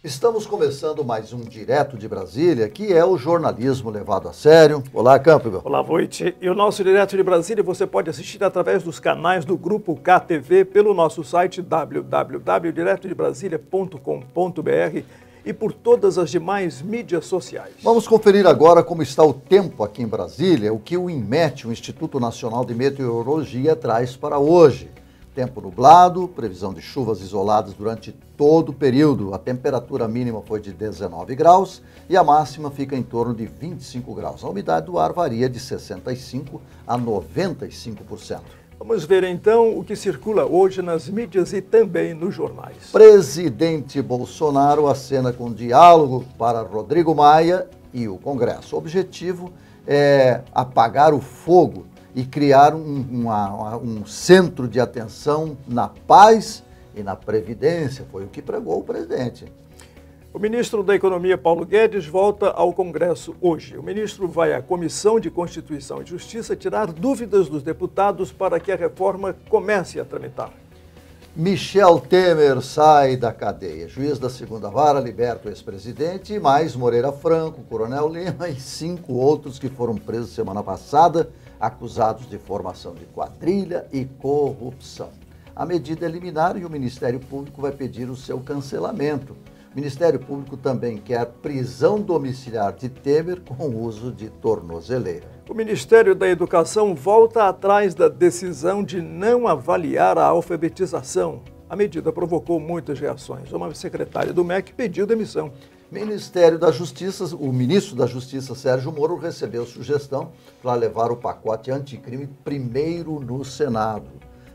Estamos começando mais um Direto de Brasília, que é o jornalismo levado a sério. Olá, Campbell. Olá, Voit. E o nosso Direto de Brasília você pode assistir através dos canais do Grupo KTV, pelo nosso site www.diretodebrasilia.com.br e por todas as demais mídias sociais. Vamos conferir agora como está o tempo aqui em Brasília, o que o INMET, o Instituto Nacional de Meteorologia, traz para hoje. Tempo nublado, previsão de chuvas isoladas durante todo o período. A temperatura mínima foi de 19 graus e a máxima fica em torno de 25 graus. A umidade do ar varia de 65% a 95%. Vamos ver então o que circula hoje nas mídias e também nos jornais. Presidente Bolsonaro acena com diálogo para Rodrigo Maia e o Congresso. O objetivo é apagar o fogo e criar um centro de atenção na paz e na previdência, foi o que pregou o presidente. O ministro da Economia, Paulo Guedes, volta ao Congresso hoje. O ministro vai à Comissão de Constituição e Justiça tirar dúvidas dos deputados para que a reforma comece a tramitar. Michel Temer sai da cadeia. Juiz da segunda vara liberta o ex-presidente e mais Moreira Franco, Coronel Lima e 5 outros que foram presos semana passada, acusados de formação de quadrilha e corrupção. A medida é liminar e o Ministério Público vai pedir o seu cancelamento. O Ministério Público também quer prisão domiciliar de Temer com uso de tornozeleira. O Ministério da Educação volta atrás da decisão de não avaliar a alfabetização. A medida provocou muitas reações. Uma secretária do MEC pediu demissão. Ministério da Justiça, o ministro da Justiça, Sérgio Moro, recebeu sugestão para levar o pacote anticrime primeiro no Senado.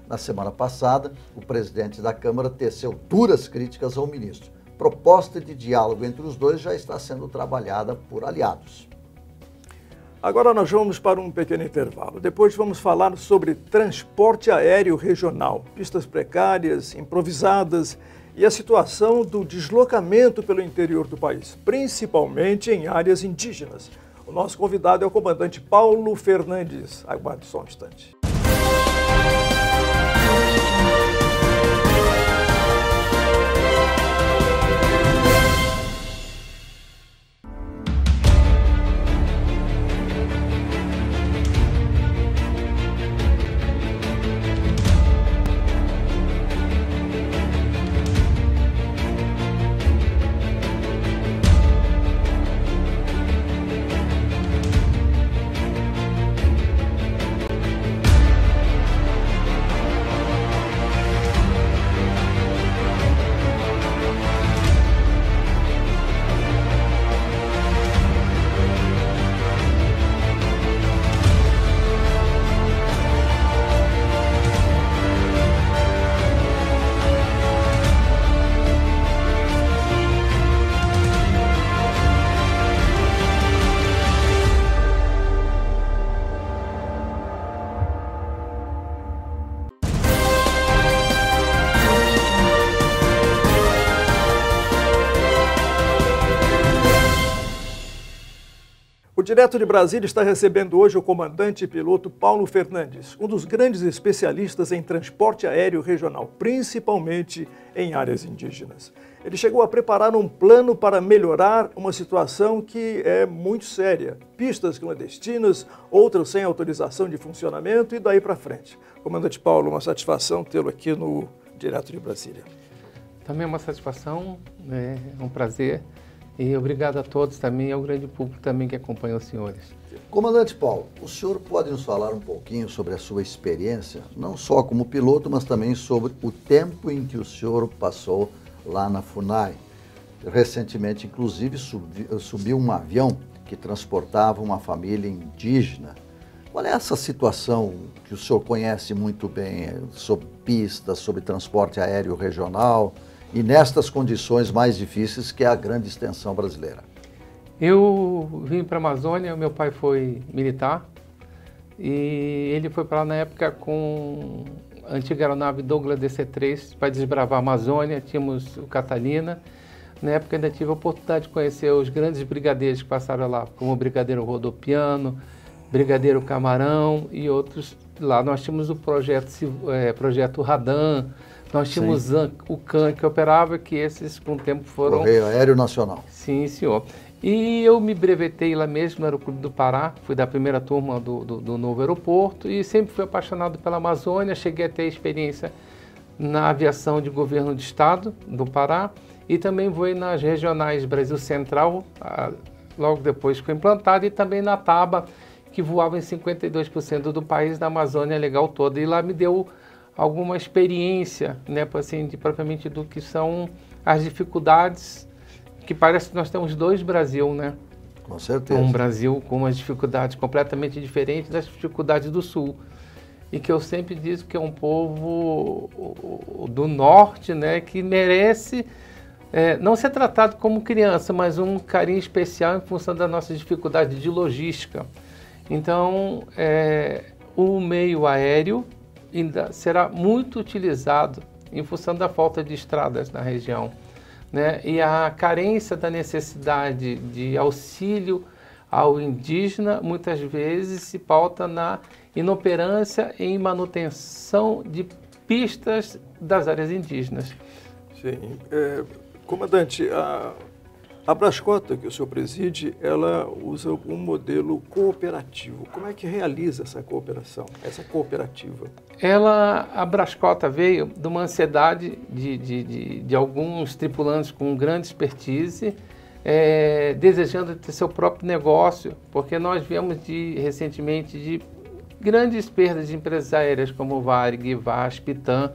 Na semana passada, o presidente da Câmara teceu duras críticas ao ministro. Proposta de diálogo entre os dois já está sendo trabalhada por aliados. Agora nós vamos para um pequeno intervalo. Depois vamos falar sobre transporte aéreo regional, pistas precárias, improvisadas e a situação do deslocamento pelo interior do país, principalmente em áreas indígenas. O nosso convidado é o comandante Paulo Fernandes. Aguarde só um instante. O Direto de Brasília está recebendo hoje o comandante e piloto Paulo Fernandes, um dos grandes especialistas em transporte aéreo regional, principalmente em áreas indígenas. Ele chegou a preparar um plano para melhorar uma situação que é muito séria. Pistas clandestinas, outras sem autorização de funcionamento e daí para frente. Comandante Paulo, uma satisfação tê-lo aqui no Direto de Brasília. Também é uma satisfação, é um prazer. E obrigado a todos também e ao grande público também que acompanha os senhores. Comandante Paulo, o senhor pode nos falar um pouquinho sobre a sua experiência, não só como piloto, mas também sobre o tempo em que o senhor passou lá na FUNAI. Recentemente, inclusive, subiu um avião que transportava uma família indígena. Qual é essa situação que o senhor conhece muito bem sobre pistas, sobre transporte aéreo regional e nestas condições mais difíceis que é a grande extensão brasileira? Eu vim para a Amazônia, meu pai foi militar e ele foi para lá na época com a antiga aeronave Douglas DC-3 para desbravar a Amazônia, tínhamos o Catalina. Na época ainda tive a oportunidade de conhecer os grandes brigadeiros que passaram lá, como o Brigadeiro Rodopiano, Brigadeiro Camarão e outros. Lá nós tínhamos o projeto Radan, Nós tínhamos o CAN que operava, que esses com o tempo foram... Correio Aéreo Nacional. Sim, senhor. E eu me brevetei lá mesmo no Aeroclube do Pará, fui da primeira turma do novo aeroporto e sempre fui apaixonado pela Amazônia, cheguei a ter experiência na aviação de governo de estado do Pará e também voei nas regionais Brasil Central, logo depois que foi implantado, e também na TABA, que voava em 52% do país, na Amazônia legal toda, e lá me deu alguma experiência, né, assim, propriamente do que são as dificuldades, que parece que nós temos dois Brasil, né? Com certeza. Um Brasil com umas dificuldades completamente diferentes das dificuldades do Sul. E que eu sempre digo que é um povo do Norte, né, que merece não ser tratado como criança, mas um carinho especial em função da nossa dificuldade de logística. Então, o meio aéreo ainda será muito utilizado em função da falta de estradas na região, né? E a carência da necessidade de auxílio ao indígena muitas vezes se pauta na inoperância em manutenção de pistas das áreas indígenas. Sim. Comandante, a Brascota, que o senhor preside, ela usa um modelo cooperativo. Como é que realiza essa cooperação, essa cooperativa? A Brascota veio de uma ansiedade de alguns tripulantes com grande expertise, desejando ter seu próprio negócio, porque nós viemos recentemente de grandes perdas de empresas aéreas como Varig, VASP, TAM,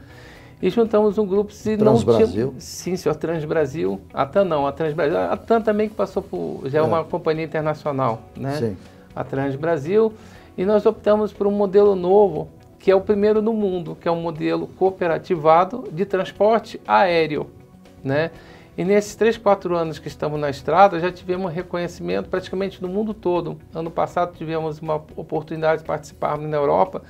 e juntamos um grupo... Transbrasil? Sim, senhor, Transbrasil. A TAM não, a Transbrasil. A TAM também que passou por... já é uma companhia internacional, né? Sim. A Transbrasil. E nós optamos por um modelo novo, que é o primeiro no mundo, que é um modelo cooperativado de transporte aéreo, né? E nesses 3, 4 anos que estamos na estrada, já tivemos reconhecimento praticamente no mundo todo. Ano passado tivemos uma oportunidade de participarmos na Europa,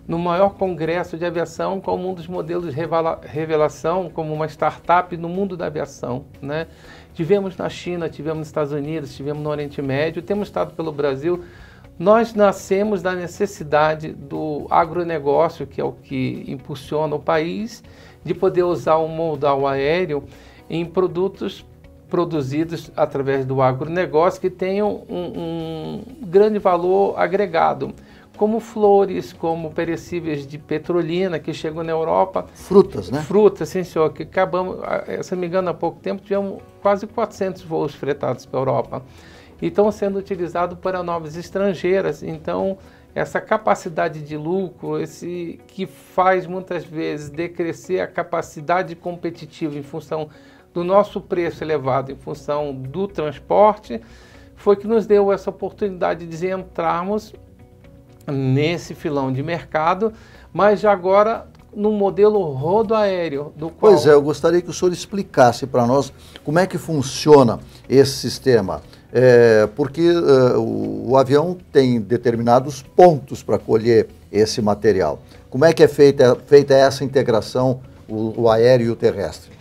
no maior congresso de aviação, como um dos modelos de revelação, como uma startup no mundo da aviação, né? Tivemos na China, tivemos nos Estados Unidos, tivemos no Oriente Médio, temos estado pelo Brasil. Nós nascemos da necessidade do agronegócio, que é o que impulsiona o país, de poder usar um modal aéreo em produtos produzidos através do agronegócio que tenham um grande valor agregado, como flores, como perecíveis de petrolina que chegam na Europa. Frutas, né? Frutas, sim, senhor, que acabamos, se não me engano, há pouco tempo tivemos quase 400 voos fretados para a Europa. E estão sendo utilizados para aeronaves estrangeiras. Então, essa capacidade de lucro, que faz muitas vezes decrescer a capacidade competitiva em função do nosso preço elevado, em função do transporte, foi que nos deu essa oportunidade de entrarmos nesse filão de mercado, mas já agora no modelo rodoaéreo. Pois é, eu gostaria que o senhor explicasse para nós como é que funciona esse sistema. Porque o avião tem determinados pontos para colher esse material. Como é que é feita essa integração, o aéreo e o terrestre?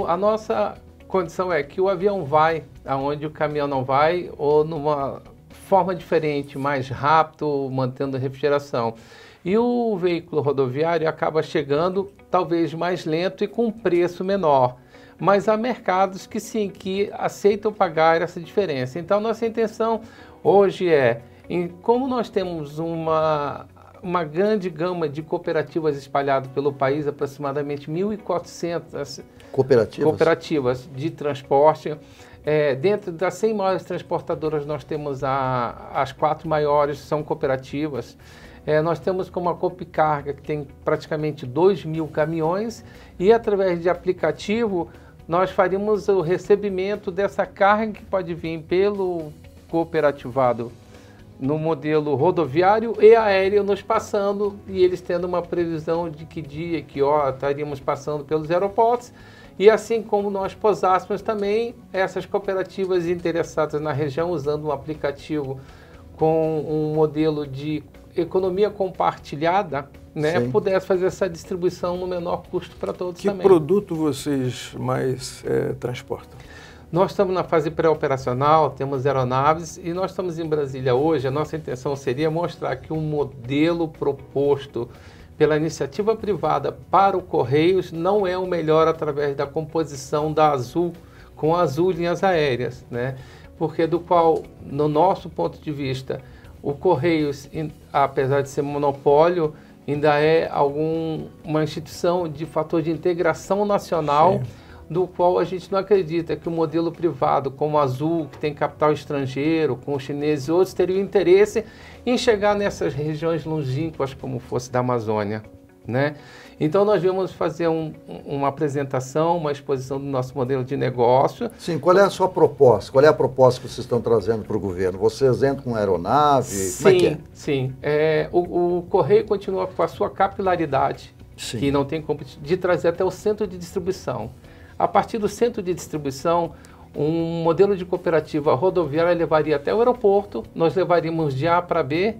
A nossa condição é que o avião vai aonde o caminhão não vai, ou numa forma diferente, mais rápido, mantendo a refrigeração. E o veículo rodoviário acaba chegando talvez mais lento e com um preço menor. Mas há mercados que sim, que aceitam pagar essa diferença. Então, nossa intenção hoje como nós temos uma grande gama de cooperativas espalhadas pelo país, aproximadamente 1.400 cooperativas de transporte. Dentro das 100 maiores transportadoras, nós temos as 4 maiores, são cooperativas. Nós temos como a Copicarga, que tem praticamente 2.000 caminhões, e através de aplicativo, nós faríamos o recebimento dessa carga que pode vir pelo cooperativado no modelo rodoviário e aéreo nos passando, e eles tendo uma previsão de que dia, que hora estaríamos passando pelos aeroportos. E assim como nós pousássemos também, essas cooperativas interessadas na região, usando um aplicativo com um modelo de economia compartilhada, né, pudesse fazer essa distribuição no menor custo para todos também. Que produto vocês mais transportam? Nós estamos na fase pré-operacional, temos aeronaves e nós estamos em Brasília hoje. A nossa intenção seria mostrar que um modelo proposto pela iniciativa privada para o Correios não é o melhor através da composição da Azul, com a Azul Linhas Aéreas, né? Porque do qual, no nosso ponto de vista, o Correios, apesar de ser monopólio, ainda é uma instituição de fator de integração nacional, sim, do qual a gente não acredita que o modelo privado, como a Azul, que tem capital estrangeiro, com os chineses e outros, teriam interesse em chegar nessas regiões longínquas, como fosse da Amazônia, né? Então, nós vamos fazer uma apresentação, uma exposição do nosso modelo de negócio. Sim, qual é a sua proposta? Qual é a proposta que vocês estão trazendo para o governo? Vocês entram com aeronave? Sim, como é que é? Sim. O Correio continua com a sua capilaridade, sim, que não tem como, de trazer até o centro de distribuição. A partir do centro de distribuição, um modelo de cooperativa rodoviária levaria até o aeroporto, nós levaríamos de A para B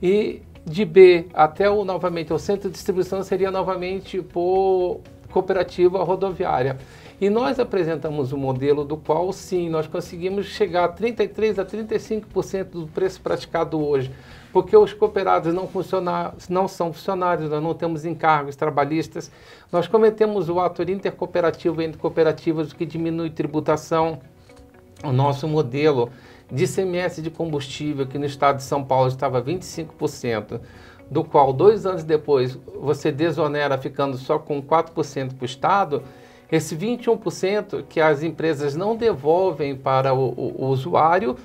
e de B até novamente o centro de distribuição seria novamente por cooperativa rodoviária. E nós apresentamos um modelo do qual, sim, nós conseguimos chegar a 33% a 35% do preço praticado hoje, porque os cooperados não são funcionários, nós não temos encargos trabalhistas, nós cometemos o ato intercooperativo entre cooperativas, o que diminui tributação. O nosso modelo de ICMS de combustível, que no estado de São Paulo estava 25%, do qual 2 anos depois você desonera ficando só com 4% para o estado, esse 21% que as empresas não devolvem para o usuário,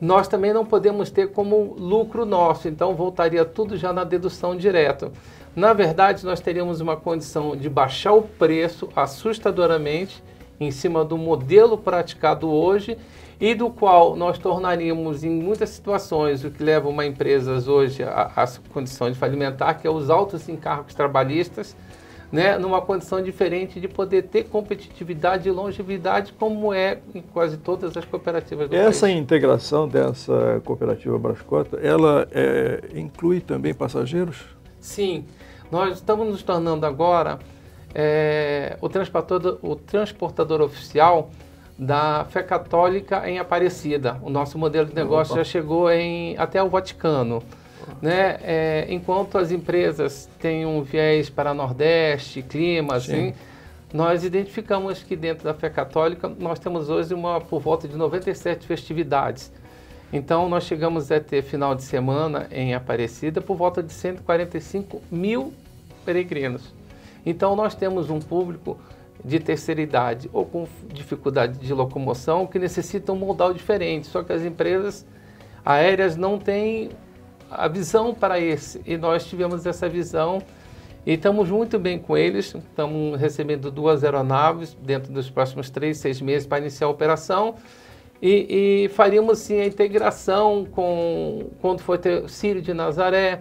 nós também não podemos ter como lucro nosso, então voltaria tudo já na dedução direta. Na verdade, nós teríamos uma condição de baixar o preço assustadoramente em cima do modelo praticado hoje e do qual nós tornaríamos em muitas situações o que leva uma empresa hoje à condição de falimentar, que é os altos encargos trabalhistas, né, numa condição diferente de poder ter competitividade e longevidade, como é em quase todas as cooperativas do país. Essa integração dessa cooperativa Brascota, ela inclui também passageiros? Sim, nós estamos nos tornando agora o transportador oficial da Fé Católica em Aparecida. O nosso modelo de negócio já chegou até o Vaticano. Né? Enquanto as empresas têm um viés para Nordeste, clima, assim, nós identificamos que dentro da Fé Católica nós temos hoje por volta de 97 festividades. Então nós chegamos a ter final de semana em Aparecida por volta de 145 mil peregrinos. Então nós temos um público de terceira idade ou com dificuldade de locomoção que necessitam um modal diferente, só que as empresas aéreas não têm a visão para esse, e nós tivemos essa visão e estamos muito bem com eles. Estamos recebendo 2 aeronaves dentro dos próximos 3, 6 meses para iniciar a operação e faríamos sim a integração quando for ter Círio de Nazaré,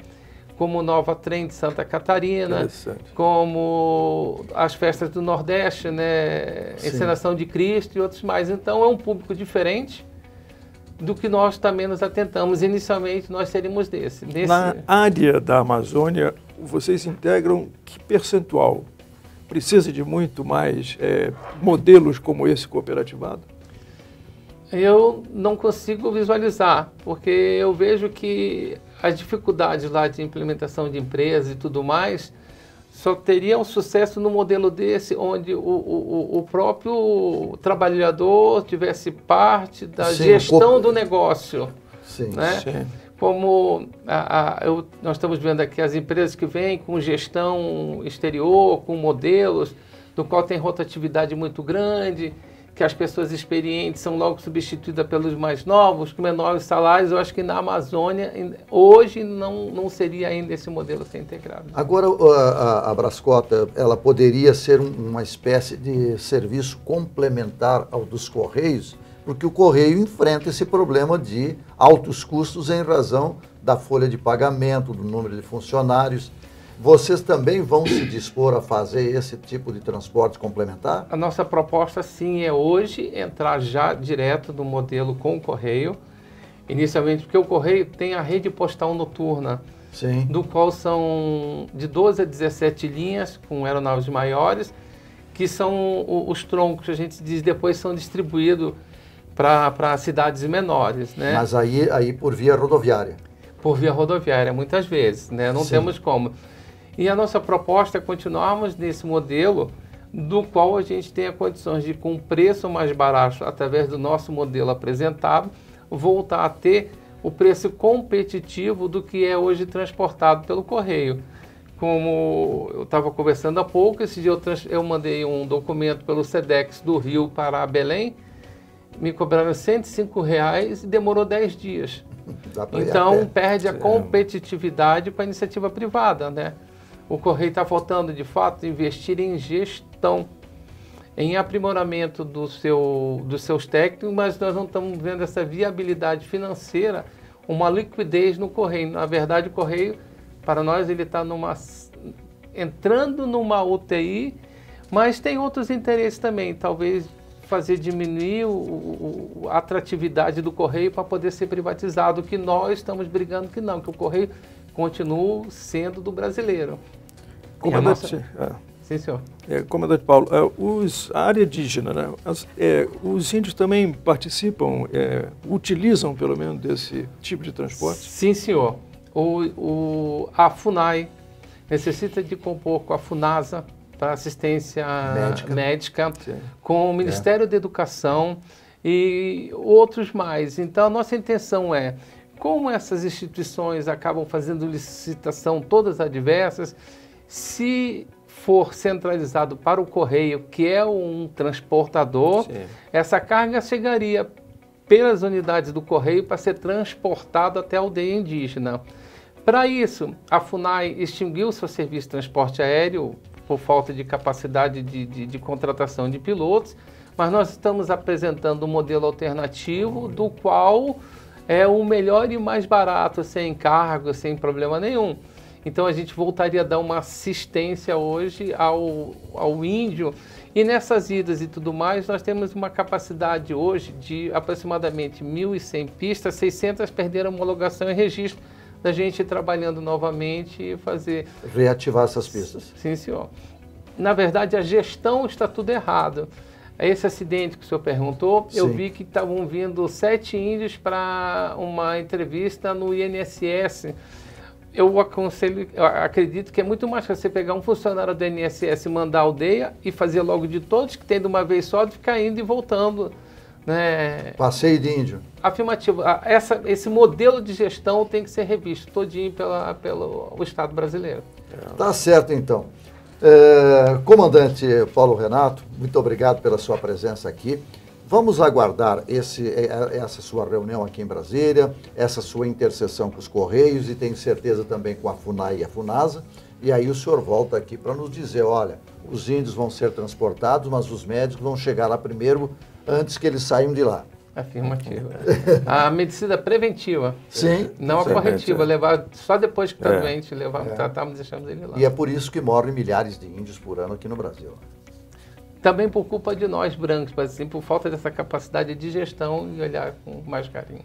como Nova Trem de Santa Catarina, como as festas do Nordeste, né, Encenação de Cristo e outros mais. Então é um público diferente do que nós também nos atentamos. Inicialmente, nós seríamos desse. Na área da Amazônia, vocês integram que percentual? Precisa de muito mais modelos como esse cooperativado? Eu não consigo visualizar, porque eu vejo que as dificuldades lá de implementação de empresas e tudo mais só teria um sucesso no modelo desse, onde o próprio trabalhador tivesse parte da gestão do negócio. Sim, né? sim. Como nós estamos vendo aqui as empresas que vêm com gestão exterior, com modelos, do qual tem rotatividade muito grande, que as pessoas experientes são logo substituídas pelos mais novos, com menores salários. Eu acho que na Amazônia, hoje, não seria ainda esse modelo ser integrado. Agora, a Brascota, ela poderia ser uma espécie de serviço complementar ao dos Correios, porque o Correio enfrenta esse problema de altos custos em razão da folha de pagamento, do número de funcionários. Vocês também vão se dispor a fazer esse tipo de transporte complementar? A nossa proposta, sim, é hoje entrar já direto no modelo com o Correio, inicialmente porque o Correio tem a rede postal noturna, sim, do qual são de 12 a 17 linhas com aeronaves maiores, que são os troncos, a gente diz, depois são distribuídos para cidades menores. Né? Mas aí por via rodoviária? Por via rodoviária, muitas vezes, né? Não temos como. E a nossa proposta é continuarmos nesse modelo, do qual a gente tenha condições de, com preço mais barato, através do nosso modelo apresentado, voltar a ter o preço competitivo do que é hoje transportado pelo correio. Como eu estava conversando há pouco, esse dia eu mandei um documento pelo SEDEX do Rio para Belém, me cobraram R$105 e demorou 10 dias. Então perde a competitividade para a iniciativa privada, né? O correio está faltando, de fato, investir em gestão, em aprimoramento dos seus técnicos, mas nós não estamos vendo essa viabilidade financeira, uma liquidez no correio. Na verdade, o correio, para nós, ele está entrando numa UTI, mas tem outros interesses também, talvez fazer diminuir a atratividade do correio para poder ser privatizado, que nós estamos brigando que não, que o correio continua sendo do brasileiro. Comandante, Sim, senhor. Comandante Paulo, a área indígena, né? Os índios também participam, utilizam pelo menos desse tipo de transporte? Sim, senhor. A FUNAI necessita de compor com a FUNASA para assistência médica com o Ministério da Educação e outros mais. Então, a nossa intenção é, como essas instituições acabam fazendo licitação todas adversas, se for centralizado para o correio, que é um transportador, essa carga chegaria pelas unidades do correio para ser transportado até a aldeia indígena. Para isso, a FUNAI extinguiu seu serviço de transporte aéreo por falta de capacidade de contratação de pilotos, mas nós estamos apresentando um modelo alternativo do qual é o melhor e mais barato, sem encargo, sem problema nenhum. Então a gente voltaria a dar uma assistência hoje ao índio, e nessas idas e tudo mais nós temos uma capacidade hoje de aproximadamente 1.100 pistas, 600 perderam homologação e registro, da gente trabalhando novamente e fazer... Reativar essas pistas. Sim, senhor. Na verdade, a gestão está tudo errado. Esse acidente que o senhor perguntou, eu vi que estavam vindo 7 índios para uma entrevista no INSS. Eu acredito que é muito mais que você pegar um funcionário do INSS, mandar a aldeia e fazer logo de todos, que tem de uma vez só, de ficar indo e voltando. Né? Passeio de índio. Afirmativo. Esse modelo de gestão tem que ser revisto todinho pelo Estado brasileiro. Tá certo, então. Comandante Paulo Renato, muito obrigado pela sua presença aqui. Vamos aguardar essa sua reunião aqui em Brasília, essa sua interseção com os Correios e tenho certeza também com a FUNAI e a FUNASA. E aí o senhor volta aqui para nos dizer, olha, os índios vão ser transportados, mas os médicos vão chegar lá primeiro, antes que eles saiam de lá. Afirmativo. A medicina preventiva. Sim. Não a corretiva, levar só depois que está doente, tratamos e deixamos ele lá. E é por isso que morrem milhares de índios por ano aqui no Brasil. Também por culpa de nós brancos, mas sim por falta dessa capacidade de gestão e olhar com mais carinho.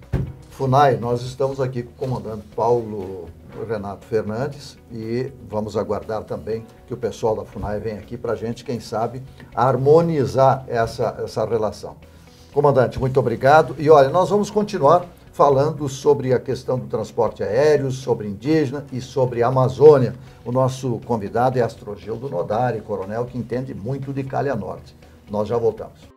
FUNAI, nós estamos aqui com o comandante Paulo Renato Fernandes e vamos aguardar também que o pessoal da FUNAI venha aqui para a gente, quem sabe, harmonizar essa relação. Comandante, muito obrigado. E olha, nós vamos continuar falando sobre a questão do transporte aéreo, sobre indígena e sobre a Amazônia. O nosso convidado é Astrogildo Nodari, coronel que entende muito de Calha Norte. Nós já voltamos.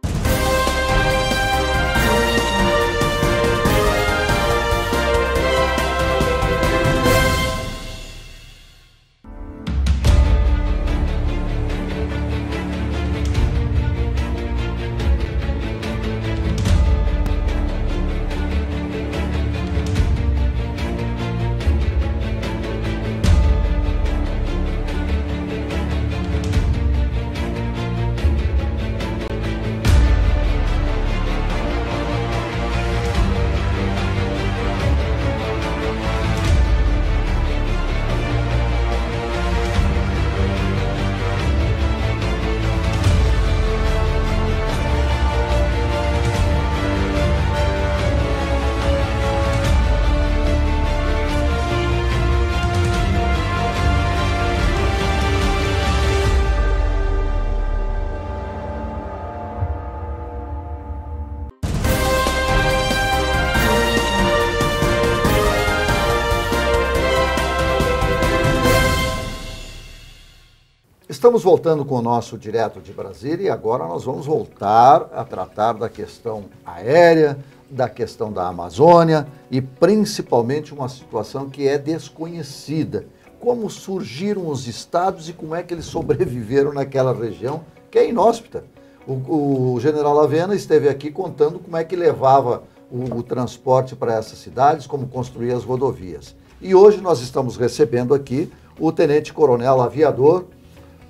Estamos voltando com o nosso Direto de Brasília e agora nós vamos voltar a tratar da questão aérea, da questão da Amazônia e principalmente uma situação que é desconhecida. Como surgiram os estados e como é que eles sobreviveram naquela região que é inóspita. O general Avena esteve aqui contando como é que levava o transporte para essas cidades, como construía as rodovias. E hoje nós estamos recebendo aqui o tenente-coronel aviador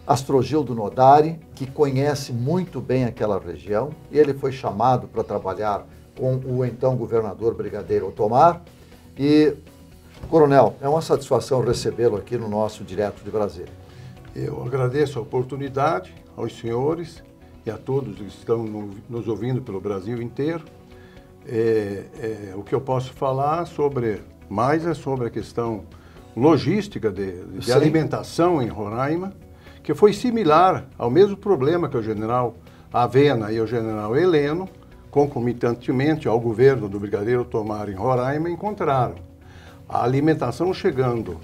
Astrogildo Nodari, que conhece muito bem aquela região, e ele foi chamado para trabalhar com o então governador Brigadeiro Otomar. E, coronel, é uma satisfação recebê-lo aqui no nosso Direto de Brasília. Eu agradeço a oportunidade aos senhores e a todos que estão nos ouvindo pelo Brasil inteiro. O que eu posso falar mais é sobre a questão logística de alimentação em Roraima, que foi similar ao mesmo problema que o general Avena e o general Heleno, concomitantemente ao governo do Brigadeiro Otomar em Roraima, encontraram. A alimentação chegando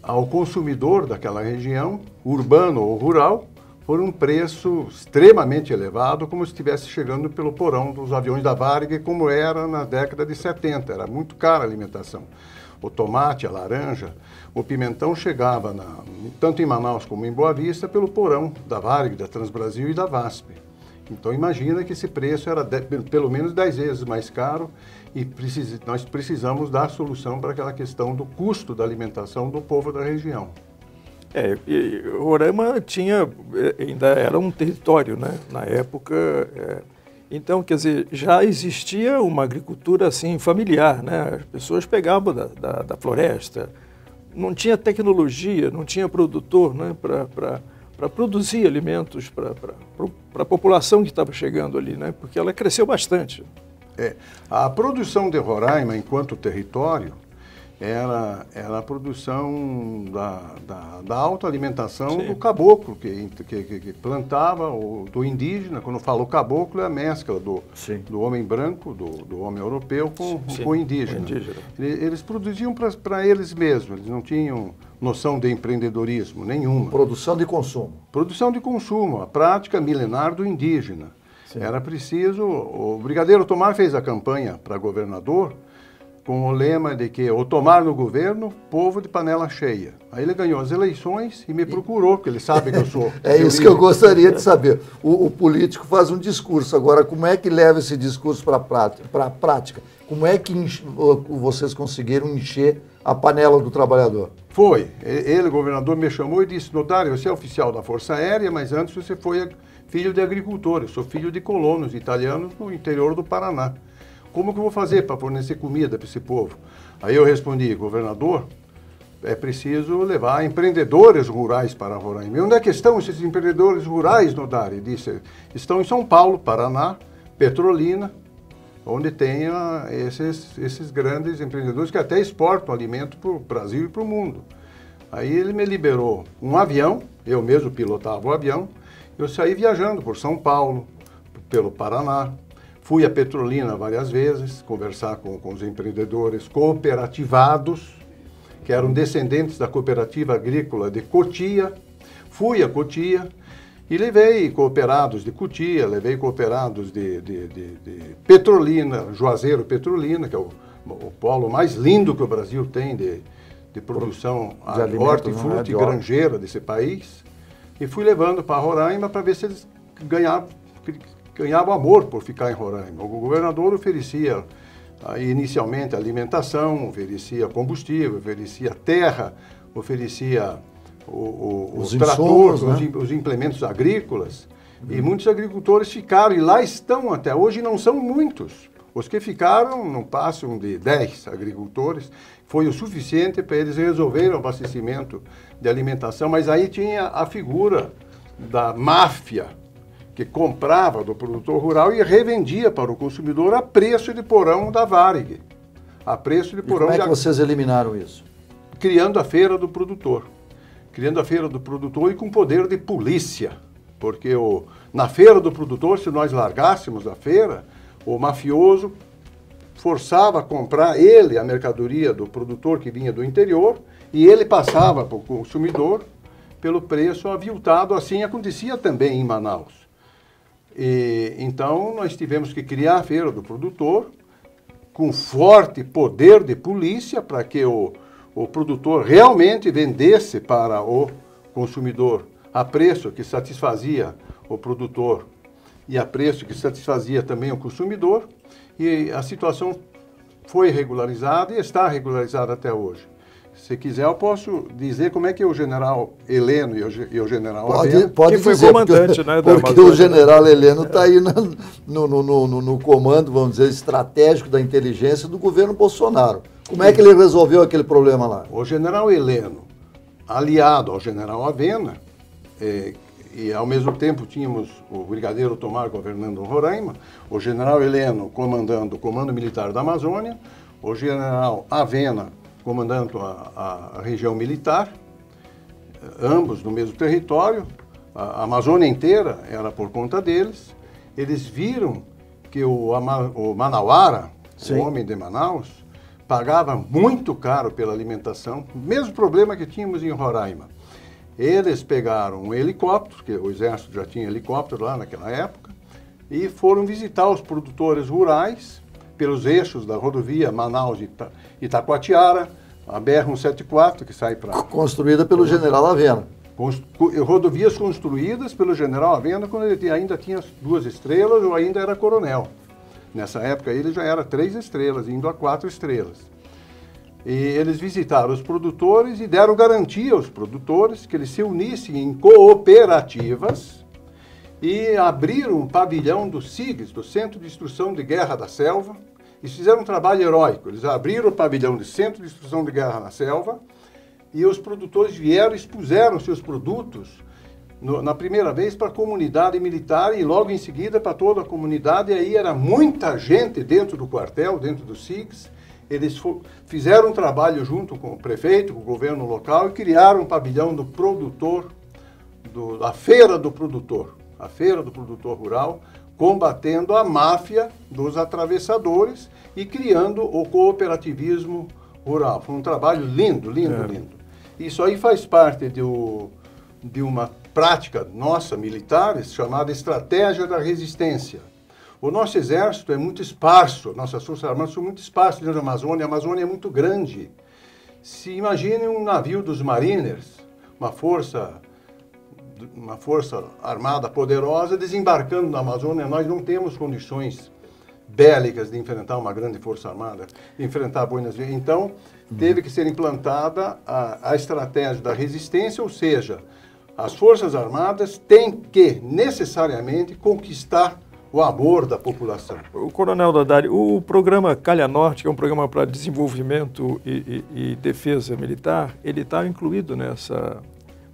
ao consumidor daquela região, urbano ou rural, por um preço extremamente elevado, como se estivesse chegando pelo porão dos aviões da Varig, como era na década de 70. Era muito cara a alimentação. O tomate, a laranja, o pimentão chegava, tanto em Manaus como em Boa Vista, pelo porão da Varig, da Transbrasil e da VASP. Então imagina que esse preço era pelo menos 10 vezes mais caro e nós precisamos dar solução para aquela questão do custo da alimentação do povo da região. E Roraima ainda era um território, né? Na época. Então, quer dizer, já existia uma agricultura assim familiar, né? As pessoas pegavam da floresta, não tinha tecnologia, não tinha produtor, né? Para produzir alimentos para a população que estava chegando ali, né? Porque ela cresceu bastante. A produção de Roraima, enquanto território, era a produção da autoalimentação do caboclo, que plantava, do indígena. Quando eu falo caboclo, é a mescla do homem branco, do homem europeu com o indígena. Eles produziam para eles mesmos, eles não tinham noção de empreendedorismo nenhuma. Produção de consumo. Produção de consumo, a prática milenar do indígena. Sim. Era preciso... O Brigadeiro Otomar fez a campanha para governador com o lema de que Otomar no governo, povo de panela cheia. Aí ele ganhou as eleições e me procurou, porque ele sabe que eu sou... Isso que eu gostaria de saber. O político faz um discurso, agora como é que leva esse discurso para a prática? Como é que vocês conseguiram encher a panela do trabalhador? Foi. Ele, o governador, me chamou e disse: Nodari, você é oficial da Força Aérea, mas antes você foi filho de agricultor. Eu sou filho de colonos italianos no interior do Paraná. Como que eu vou fazer para fornecer comida para esse povo? Aí eu respondi: governador, é preciso levar empreendedores rurais para Roraima. E onde é que estão esses empreendedores rurais, Nodari? Ele disse: estão em São Paulo, Paraná, Petrolina, onde tem esses grandes empreendedores que até exportam alimento para o Brasil e para o mundo. Aí ele me liberou um avião, eu mesmo pilotava o avião, eu saí viajando por São Paulo, pelo Paraná, fui a Petrolina várias vezes, conversar com os empreendedores cooperativados, que eram descendentes da cooperativa agrícola de Cotia. Fui a Cotia e levei cooperados de Cotia, levei cooperados de Petrolina, Juazeiro Petrolina, que é o polo mais lindo que o Brasil tem de produção de hortifruti e granjeira desse país. E fui levando para Roraima para ver se eles ganhavam amor por ficar em Roraima. O governador oferecia inicialmente alimentação, oferecia combustível, oferecia terra, oferecia os tratores, né? os implementos agrícolas. E muitos agricultores ficaram, e lá estão até hoje, não são muitos. Os que ficaram não passam de 10 agricultores. Foi o suficiente para eles resolverem o abastecimento de alimentação, mas aí tinha a figura da máfia, que comprava do produtor rural e revendia para o consumidor a preço de porão da Varig. A preço de porão. E como é que vocês eliminaram isso? Criando a feira do produtor. Criando a feira do produtor e com poder de polícia. Porque na feira do produtor, se nós largássemos a feira, o mafioso forçava a comprar ele a mercadoria do produtor que vinha do interior e ele passava para o consumidor pelo preço aviltado. Assim acontecia também em Manaus. Então, nós tivemos que criar a Feira do Produtor, com forte poder de polícia, para que o produtor realmente vendesse para o consumidor a preço que satisfazia o produtor e a preço que satisfazia também o consumidor. E a situação foi regularizada e está regularizada até hoje. Se quiser, eu posso dizer como é que o general Heleno e o general Avena... Pode que foi dizer, comandante, porque, né, porque o general Heleno está aí no comando, vamos dizer, estratégico da inteligência do governo Bolsonaro. Como é que ele resolveu aquele problema lá? O general Heleno, aliado ao general Avena, e ao mesmo tempo tínhamos o brigadeiro Tomar governando Roraima, o general Heleno comandando o Comando Militar da Amazônia, o general Avena comandando a região militar, ambos no mesmo território. A Amazônia inteira era por conta deles. Eles viram que o Manauara, Sim. o homem de Manaus, pagava muito caro pela alimentação, mesmo problema que tínhamos em Roraima. Eles pegaram um helicóptero, porque o exército já tinha helicóptero lá naquela época, e foram visitar os produtores rurais pelos eixos da rodovia Manaus-Itacoatiara, a BR-174, que sai para... Construída pelo general Avena. Rodovias construídas pelo general Avena quando ele ainda tinha 2 estrelas ou ainda era coronel. Nessa época ele já era 3 estrelas, indo a 4 estrelas. E eles visitaram os produtores e deram garantia aos produtores que eles se unissem em cooperativas e abriram um pavilhão do CIGS, do Centro de Instrução de Guerra da Selva. Eles fizeram um trabalho heróico. Eles abriram o pavilhão do Centro de Instrução de Guerra na Selva e os produtores vieram e expuseram seus produtos na primeira vez para a comunidade militar e logo em seguida para toda a comunidade. E aí era muita gente dentro do quartel, dentro do SIGS. Eles fizeram um trabalho junto com o prefeito, com o governo local e criaram um pavilhão do produtor, a Feira do Produtor, a Feira do Produtor Rural, combatendo a máfia dos atravessadores e criando o cooperativismo rural. Foi um trabalho lindo, lindo, lindo. Isso aí faz parte de uma prática nossa, militares, chamada estratégia da resistência. O nosso exército é muito esparso, nossas forças armadas são muito esparsas dentro da Amazônia. A Amazônia é muito grande. Se imagine um navio dos Mariners, uma força armada poderosa desembarcando na Amazônia. Nós não temos condições bélicas de enfrentar uma grande força armada, de enfrentar Buenos Aires. Então, teve que ser implantada a estratégia da resistência, ou seja, as forças armadas têm que necessariamente conquistar o amor da população. O Coronel Dadari, o programa Calha Norte, que é um programa para desenvolvimento e defesa militar, ele está incluído nessa...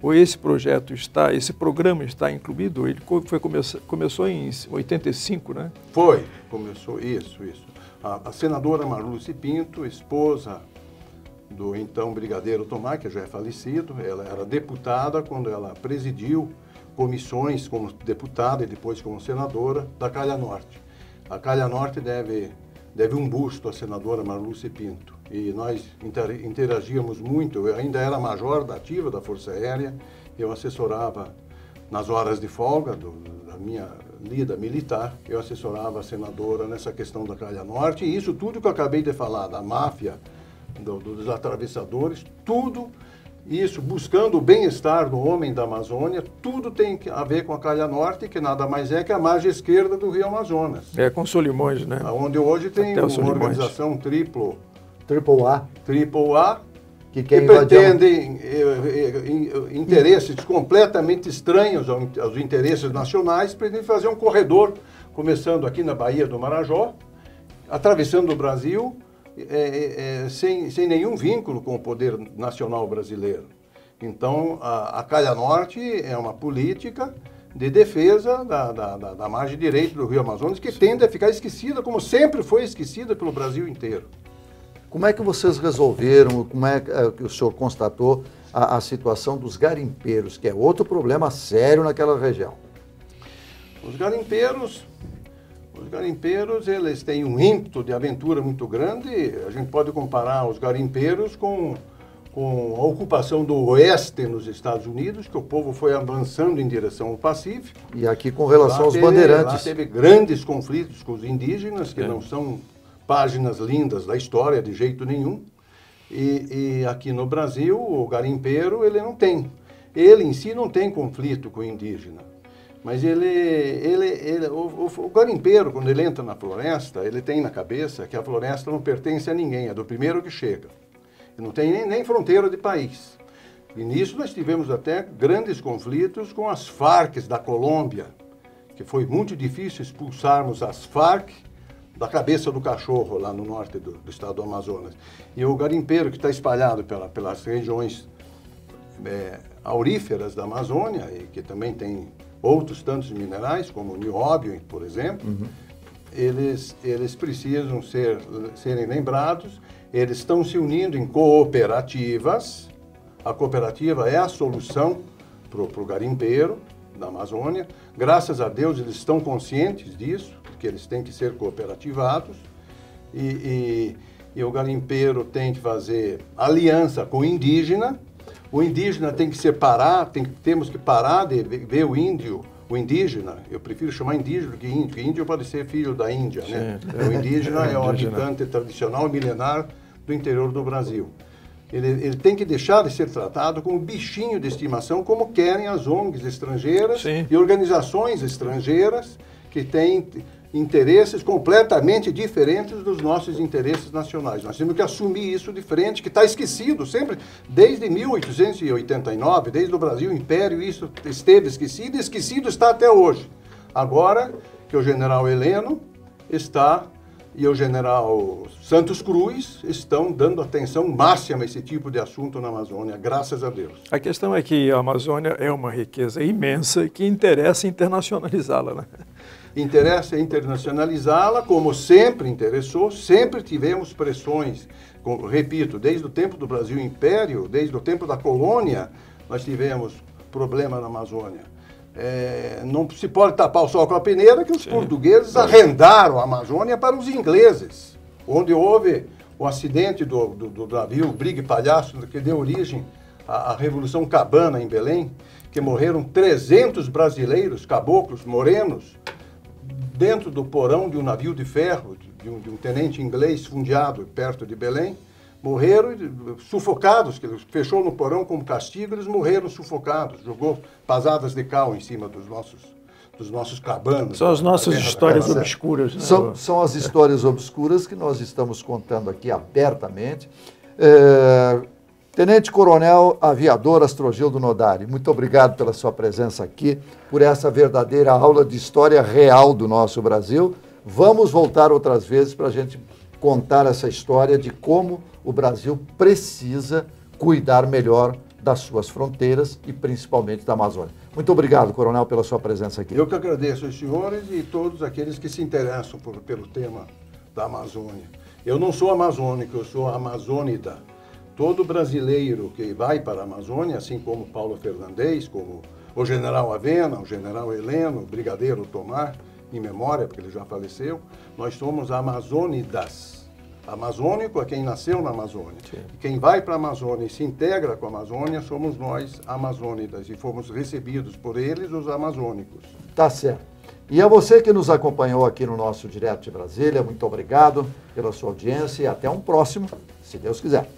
Ou esse projeto está, esse programa está incluído? Ele começou em 85, né? Começou, isso. A senadora Marluce Pinto, esposa do então brigadeiro Tomar, que já é falecido, ela era deputada quando ela presidiu comissões como deputada e depois como senadora da Calha Norte. A Calha Norte deve um busto à senadora Marluce Pinto. E nós interagíamos muito. Eu ainda era major da ativa da Força Aérea, eu assessorava nas horas de folga da minha lida militar, eu assessorava a senadora nessa questão da Calha Norte, e isso tudo que eu acabei de falar, da máfia, dos atravessadores, tudo isso, buscando o bem-estar do homem da Amazônia, tudo tem a ver com a Calha Norte, que nada mais é que a margem esquerda do Rio Amazonas. É, com Solimões, né? Onde hoje tem uma organização AAA, que pretendem interesses completamente estranhos aos interesses nacionais, pretendem fazer um corredor, começando aqui na Baía do Marajó, atravessando o Brasil, sem nenhum vínculo com o poder nacional brasileiro. Então, a Calha Norte é uma política de defesa da margem direita do Rio Amazonas, que tende a ficar esquecida, como sempre foi esquecida pelo Brasil inteiro. Como é que vocês resolveram, como é que o senhor constatou a situação dos garimpeiros, que é outro problema sério naquela região? Os garimpeiros, eles têm um ímpeto de aventura muito grande. A gente pode comparar os garimpeiros com com a ocupação do oeste nos Estados Unidos, que o povo foi avançando em direção ao Pacífico. E aqui com relação aos bandeirantes. Lá teve grandes conflitos com os indígenas, que não são páginas lindas da história de jeito nenhum. E aqui no Brasil, o garimpeiro, ele não tem. Ele em si não tem conflito com o indígena. Mas o garimpeiro, quando ele entra na floresta, ele tem na cabeça que a floresta não pertence a ninguém, é do primeiro que chega. Não tem nem fronteira de país. E nisso nós tivemos até grandes conflitos com as Farc da Colômbia, que foi muito difícil expulsarmos as Farc da cabeça do cachorro lá no norte do estado do Amazonas. E o garimpeiro que está espalhado pelas regiões auríferas da Amazônia, e que também tem outros tantos minerais, como o nióbio, por exemplo, eles precisam serem lembrados. Eles estão se unindo em cooperativas. A cooperativa é a solução para o garimpeiro da Amazônia. Graças a Deus, eles estão conscientes disso, que eles têm que ser cooperativados. E o garimpeiro tem que fazer aliança com o indígena. O indígena tem que separar, temos que parar de ver o indígena, eu prefiro chamar indígena do que índio, porque índio pode ser filho da Índia, né? O indígena é o habitante tradicional milenar do interior do Brasil. Ele tem que deixar de ser tratado como bichinho de estimação, como querem as ONGs estrangeiras e organizações estrangeiras que têm interesses completamente diferentes dos nossos interesses nacionais. Nós temos que assumir isso de frente, que está esquecido sempre, desde 1889, desde o Brasil Império, isso esteve esquecido e esquecido está até hoje. Agora que o general Heleno e o general Santos Cruz estão dando atenção máxima a esse tipo de assunto na Amazônia, graças a Deus. A questão é que a Amazônia é uma riqueza imensa e que interessa internacionalizá-la, né? Interessa internacionalizá-la, como sempre interessou, sempre tivemos pressões, repito, desde o tempo do Brasil Império, desde o tempo da colônia, nós tivemos problema na Amazônia. Não se pode tapar o sol com a peneira que os portugueses arrendaram a Amazônia para os ingleses, onde houve o acidente do navio Brigue Palhaço, que deu origem à Revolução Cabana em Belém, que morreram 300 brasileiros, caboclos, morenos, dentro do porão de um navio de ferro, de um tenente inglês fundeado perto de Belém, morreram sufocados, que ele fechou no porão como castigo, eles morreram sufocados, jogou pasadas de cal em cima dos nossos cabanos. São as nossas histórias obscuras. Né? São as histórias obscuras que nós estamos contando aqui abertamente. Tenente Coronel Aviador Astrogildo Nodari, muito obrigado pela sua presença aqui, por essa verdadeira aula de história real do nosso Brasil. Vamos voltar outras vezes para a gente contar essa história de como o Brasil precisa cuidar melhor das suas fronteiras e principalmente da Amazônia. Muito obrigado, Coronel, pela sua presença aqui. Eu que agradeço aos senhores e todos aqueles que se interessam pelo tema da Amazônia. Eu não sou amazônico, eu sou amazônida. Todo brasileiro que vai para a Amazônia, assim como Paulo Fernandes, como o general Avena, o general Heleno, o brigadeiro Tomar, em memória, porque ele já faleceu, nós somos amazônidas. Amazônico é quem nasceu na Amazônia. E quem vai para a Amazônia e se integra com a Amazônia, somos nós amazônidas. E fomos recebidos por eles, os amazônicos. Tá certo. E a você que nos acompanhou aqui no nosso Direto de Brasília, muito obrigado pela sua audiência e até um próximo, se Deus quiser.